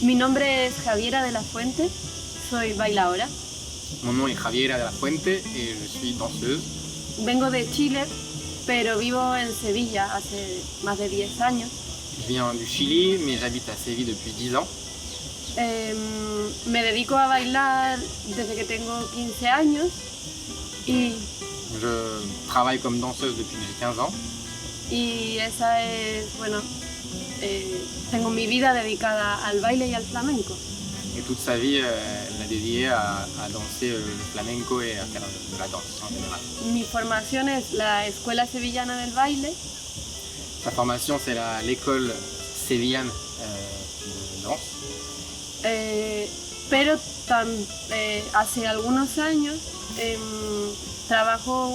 Mi nombre es Javiera de la Fuente, soy bailaora. Mon nom est Javiera de la Fuente et je suis danseuse. Vengo de Chile, pero vivo en Sevilla hace más de 10 años. Je viens du Chili, mais j'habite à Séville depuis 10 ans. Me dedico a bailar desde que tengo 15 años y Je travaille comme danseuse depuis que j'ai 15 ans. esa es, bueno, tengo mi vida dedicada al baile y al flamenco. Et toute sa vie, elle l'a dédiée à danser le flamenco et à faire de la danse en général. Mi formación es la Escuela Sevillana del Baile. Sa formation, c'est l'école sévillane de danse. Pero hace algunos años trabajo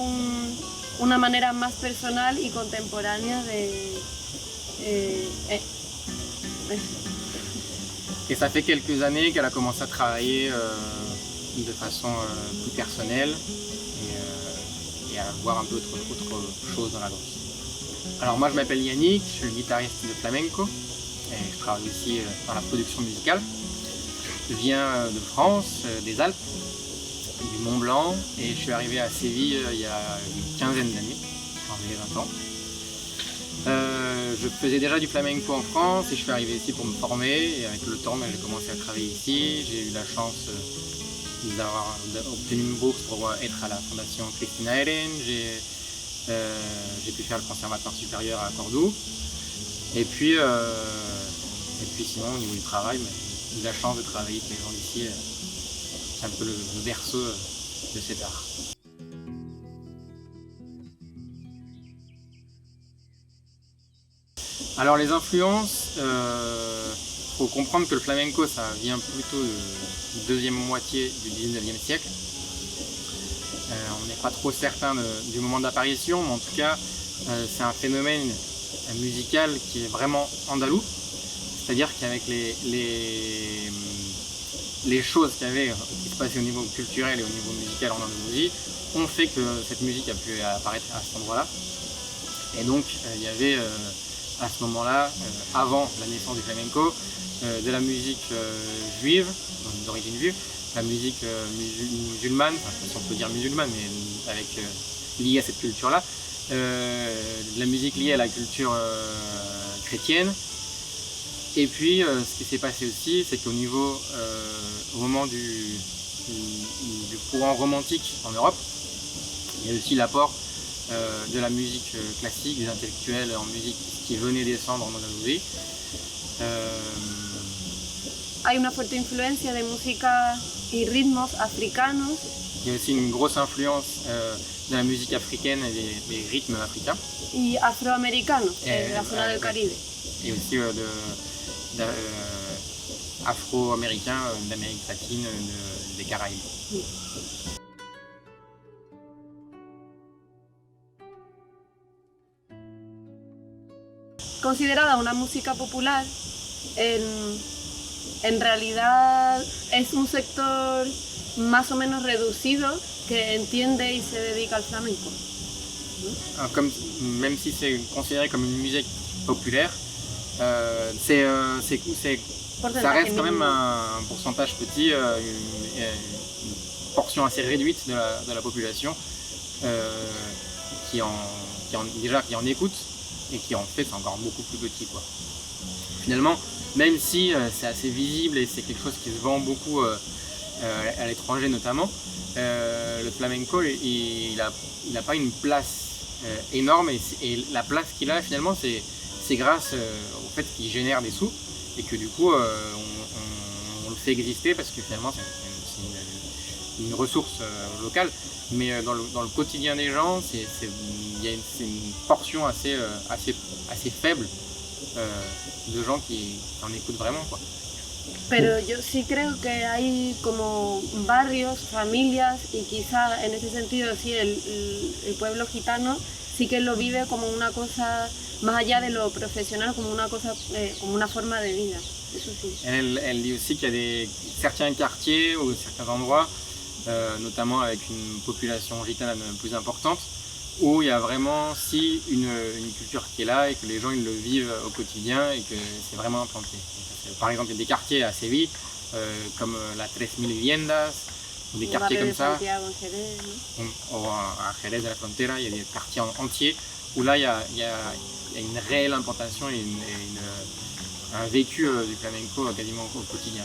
una manera más personal y contemporánea de... Et ça fait quelques années qu'elle a commencé à travailler de façon plus personnelle et à voir un peu autre chose dans la danse. Alors moi je m'appelle Yannick, je suis guitariste de flamenco et je travaille aussi dans la production musicale. Je viens de France, des Alpes, du Mont Blanc, et je suis arrivé à Séville il y a une quinzaine d'années, quand j'avais 20 ans. Je faisais déjà du flamenco en France et je suis arrivé ici pour me former, et avec le temps j'ai commencé à travailler ici. J'ai eu la chance d'avoir obtenu une bourse pour être à la fondation Cristina Eren. J'ai pu faire le conservatoire supérieur à Cordoue. Et puis sinon au niveau du travail, j'ai eu la chance de travailler avec les gens d'ici. C'est un peu le berceau de cet art. Alors les influences, faut comprendre que le flamenco ça vient plutôt de deuxième moitié du 19e siècle. On n'est pas trop certain du moment d'apparition, mais en tout cas c'est un phénomène musical qui est vraiment andalou. C'est-à-dire qu'avec les choses qui se passaient au niveau culturel et au niveau musical en Andalousie, ont fait que cette musique a pu apparaître à cet endroit-là. Et donc il y avait à ce moment-là, avant la naissance du flamenco, de la musique juive, d'origine juive, la musique musulmane, enfin, je sais pas si on peut dire musulmane, mais liée à cette culture-là, de la musique liée à la culture chrétienne. Et puis, ce qui s'est passé aussi, c'est qu'au moment du courant romantique en Europe, il y a aussi l'apport de la musique classique, des intellectuels en musique qui venaient descendre en Andalousie. Hay una fuerte influencia de música y ritmos africanos. Il y a aussi une grosse influence de la musique africaine et des rythmes africains. Y afroamericanos, de la zona del Caribe. Et aussi afro-américains d'Amérique latine, des Caraïbes. Sí. Considerada una música popular, en realidad es un sector más o menos reducido que entiende y se dedica al flamenco. Même si c'est considéré comme une musique populaire, ça reste quand même un pourcentage petit, une portion assez réduite de la population qui en écoute. Et qui en fait c'est encore beaucoup plus petit quoi. Finalement, même si c'est assez visible et c'est quelque chose qui se vend beaucoup à l'étranger notamment, le flamenco il a pas une place énorme et la place qu'il a finalement c'est grâce au fait qu'il génère des sous et que du coup on le fait exister parce que finalement c'est une ressource locale. Mais dans le quotidien des gens, c'est une portion assez faible de gens qui en écoutent vraiment, quoi. Pero yo sí creo que hay como barrios, familias y quizá en ese sentido sí el pueblo gitano sí que lo vive como una cosa más allá de lo professionnel, como una cosa, como una forma de vida. Eso sí. Elle dit aussi qu'il y a certains quartiers ou certains endroits, notamment avec une population gitane plus importante, où il y a vraiment une culture qui est là et que les gens ils le vivent au quotidien et que c'est vraiment implanté. par exemple, il y a des quartiers à Séville, comme la 3000 Viviendas, ou des quartiers comme ça, ou à Jerez de la Frontera, il y a des quartiers entiers où là, il y a une réelle implantation et un vécu du flamenco quasiment au quotidien.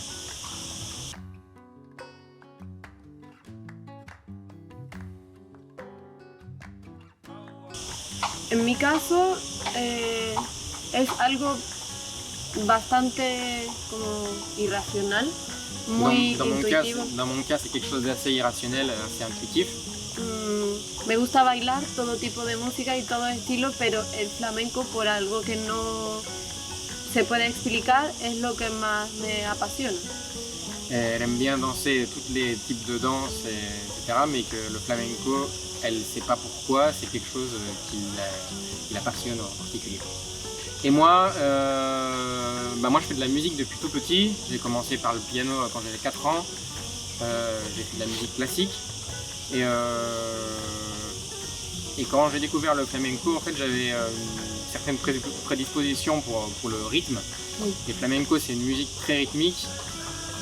En mi caso es algo bastante como irracional, muy intuitivo. Dans mon cas, c'est quelque chose d'assez irrationnel, assez intuitif. Me gusta bailar todo tipo de música y todo estilo, pero el flamenco, por algo que no se puede explicar, es lo que más me apasiona. Elle aime bien danser tous les types de danse, etc. Mais que le flamenco, elle ne sait pas pourquoi, c'est quelque chose qui la passionne en particulier. Et moi, moi je fais de la musique depuis tout petit. J'ai commencé par le piano quand j'avais 4 ans. J'ai fait de la musique classique. Et quand j'ai découvert le flamenco, en fait, j'avais une certaine prédisposition pour le rythme. Oui. Et flamenco, c'est une musique très rythmique.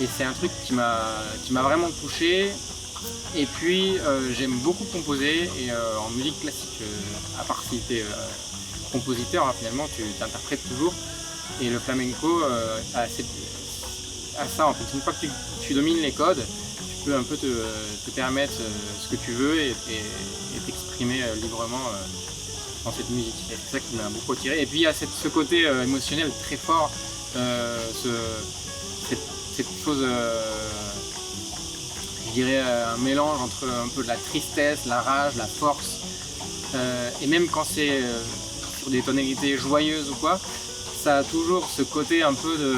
Et c'est un truc qui m'a vraiment touché. Et puis j'aime beaucoup composer et en musique classique, à part si tu es compositeur, hein, finalement tu t'interprètes toujours. Et le flamenco a ça en fait. Une fois que tu domines les codes, tu peux un peu te permettre ce que tu veux et t'exprimer librement dans cette musique. Et c'est ça qui m'a beaucoup attiré. Et puis il y a ce côté émotionnel très fort, cette chose, je dirais un mélange entre un peu de la tristesse, la rage, la force, et même quand c'est sur des tonalités joyeuses ou quoi, ça a toujours ce côté un peu de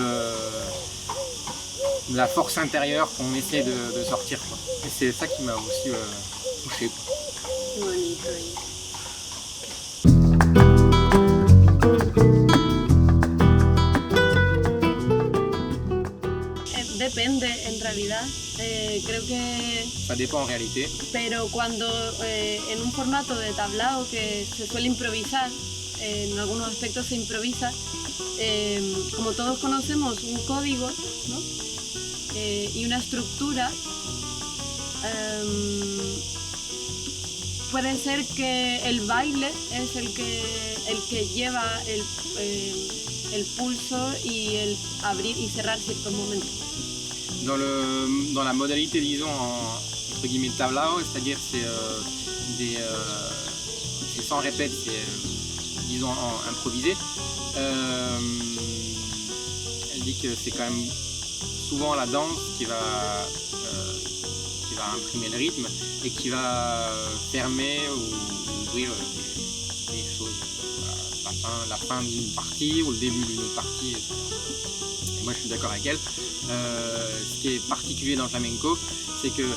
la force intérieure qu'on essaie de sortir, quoi. Et c'est ça qui m'a aussi touché, quoi. Bonito. Depende, en realidad, creo que... Ça dépend en réalité. Pero cuando en un formato de tablao que se suele improvisar, en algunos aspectos se improvisa, como todos conocemos un código, ¿no? Y una estructura, puede ser que el baile es el que lleva el pulso y el abrir y cerrar ciertos momentos. Dans la modalité, disons, entre guillemets, tablao, c'est-à-dire c'est sans répète, c'est disons improvisé. Elle dit que c'est quand même souvent la danse qui va imprimer le rythme et qui va fermer ou ouvrir des choses. Voilà, la fin d'une partie ou le début d'une autre partie, etc. Et moi je suis d'accord avec elle. Ce qui est particulier dans le flamenco, c'est que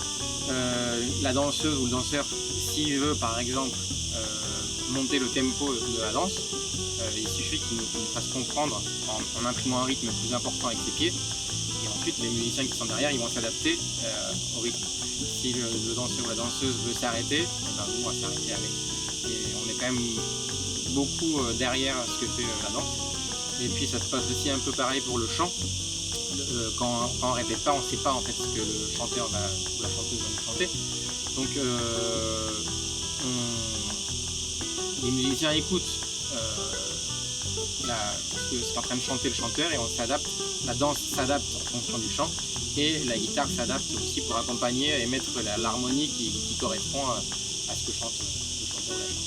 la danseuse ou le danseur, s'il veut par exemple monter le tempo de la danse, il suffit qu'il nous fasse comprendre en imprimant un rythme plus important avec ses pieds. Et ensuite, les musiciens qui sont derrière, ils vont s'adapter au rythme. Si le danseur ou la danseuse veut s'arrêter, nous on va s'arrêter avec. Et on est quand même beaucoup derrière ce que fait la danse. Et puis ça se passe aussi un peu pareil pour le chant. Quand on répète pas, on ne sait pas en fait ce que le chanteur ou la chanteuse va nous chanter. Donc les musiciens écoutent ce qu'est en train de chanter le chanteur et on s'adapte. La danse s'adapte en fonction du chant et la guitare s'adapte aussi pour accompagner et mettre l'harmonie qui correspond à ce que chante le chanteur ou la chanteuse.